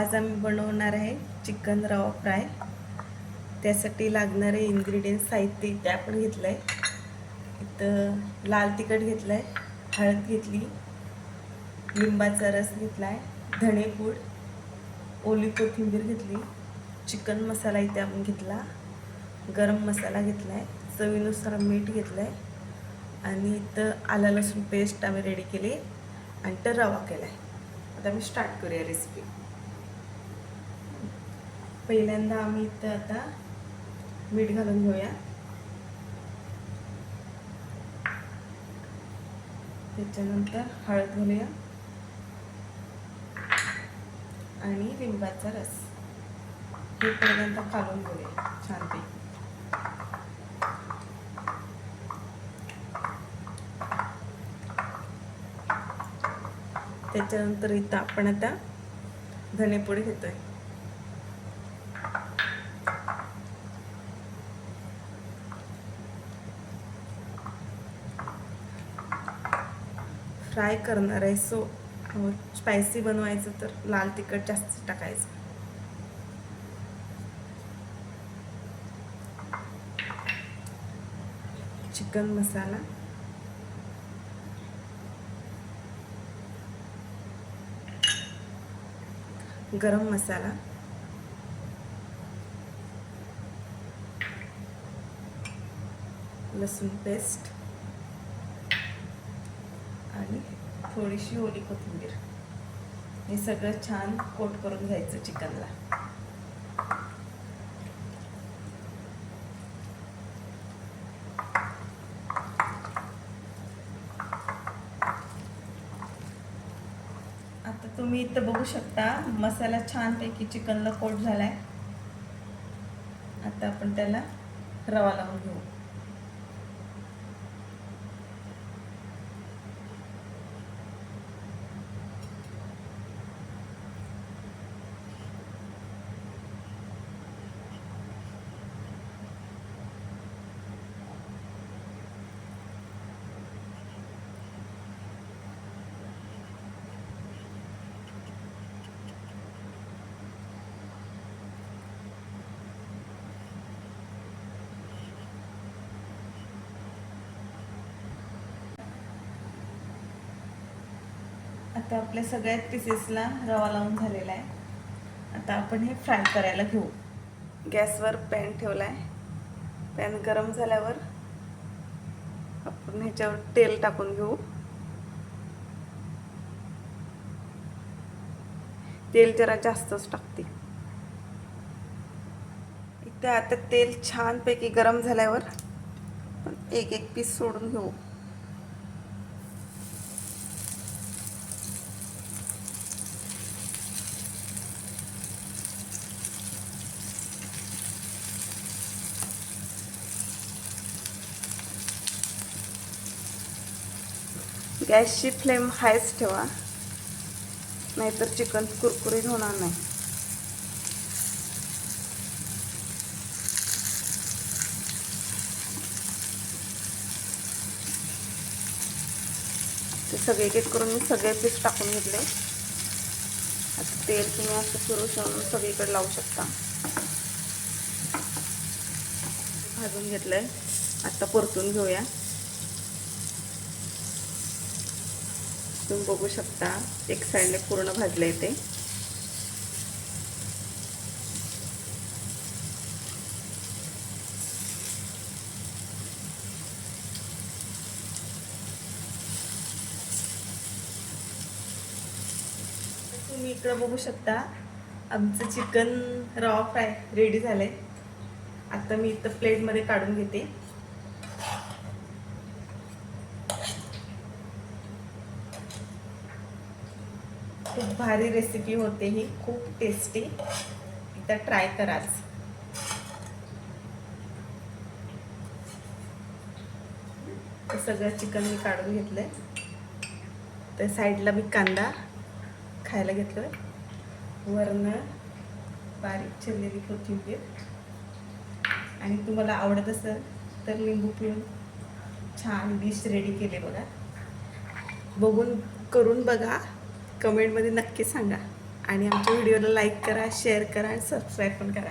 आज आम्ही बनवणार आहे चिकन रवा फ्राय। त्यासाठी लागणारे इन्ग्रेडियंट्स साहित्य इथे आपण घेतलं आहे। इथं लाल तिखट घेतलं आहे, हळद घेतली, लिंबाचा रस घेतला आहे, धणेपूड, ओली कोथिंबीर घेतली, चिकन मसाला इथे आपण घेतला, गरम मसाला घेतला आहे, चवीनुसार मीठ घेतलं आहे आणि इथं आलं लसूण पेस्ट आम्ही रेडी केली आणि तर रवा केला आहे। आता मी स्टार्ट करूया रेसिपी। पहिल्यांदा आम्ही इथं आता मीठ घालून घेऊया, त्याच्यानंतर हळद घालूया आणि लिंबाचा रस हे पहिल्यांदा काढून घेऊया छानपैकी। त्याच्यानंतर इथं आपण आता धणेपूड घेतोय, फ्राय करणार आहे सो स्पायसी बनवायचं तर लाल तिखट जास्त टाकायचं। चिकन मसाला, गरम मसाला, लसूण पेस्ट आणि थोडीशी ओली कोथिंबीर हे सगळं छान कोट करून घ्यायचं चिकनला। आता तुम्ही इथं बघू शकता मसाला छानपैकी चिकनला कोट झालाय। आता आपण त्याला रवा लावून घेऊ। आता आपल्या सगळ्यात पीसेसला रवा लावून झालेला आहे। आता आपण हे फ्राय करायला घेऊ। गॅसवर पॅन ठेवला आहे, पॅन गरम झाल्यावर आपण ह्याच्यावर तेल टाकून घेऊ। तेल जरा जास्तच टाकते। इथं आता तेल छानपैकी गरम झाल्यावर एक एक पीस सोडून घेऊ। गॅसची फ्लेम हायच ठेवा, नाहीतर चिकन कुरकुरीत होणार नाही। ते सगळे एक एक करून मी सगळे पीस टाकून घेतले। आता तेल तुम्ही असं सुरू ठेवून सगळीकडे लावू शकता। भाजून घेतलंय, आता परतून घेऊया। तुम्ही बघू शकता एक साइडने पूर्ण भाजले ते। तुम्ही इकडे बघू शकता आमचं चिकन रवा फ्राय रेडी झालंय। आता मी इथं प्लेटमध्ये काढून घेते। खूप भारी रेसिपी होते ही, खूप टेस्टी। एकदा ट्राय कराच। सगळं चिकन मी काढून घेतलंय। तर साईडला मी कांदा खायला घेतलोय, वरनं बारीक चिरलेली कोथिंबीर आणि तुम्हाला आवडत असेल तर लिंबू पिळून छान डिश रेडी केले बघा। बघून करून बघा, कमेंटमध्ये नक्की सांगा। आणि आमच्या व्हिडिओला लाईक करा, शेअर करा आणि सबस्क्राईब पण करा.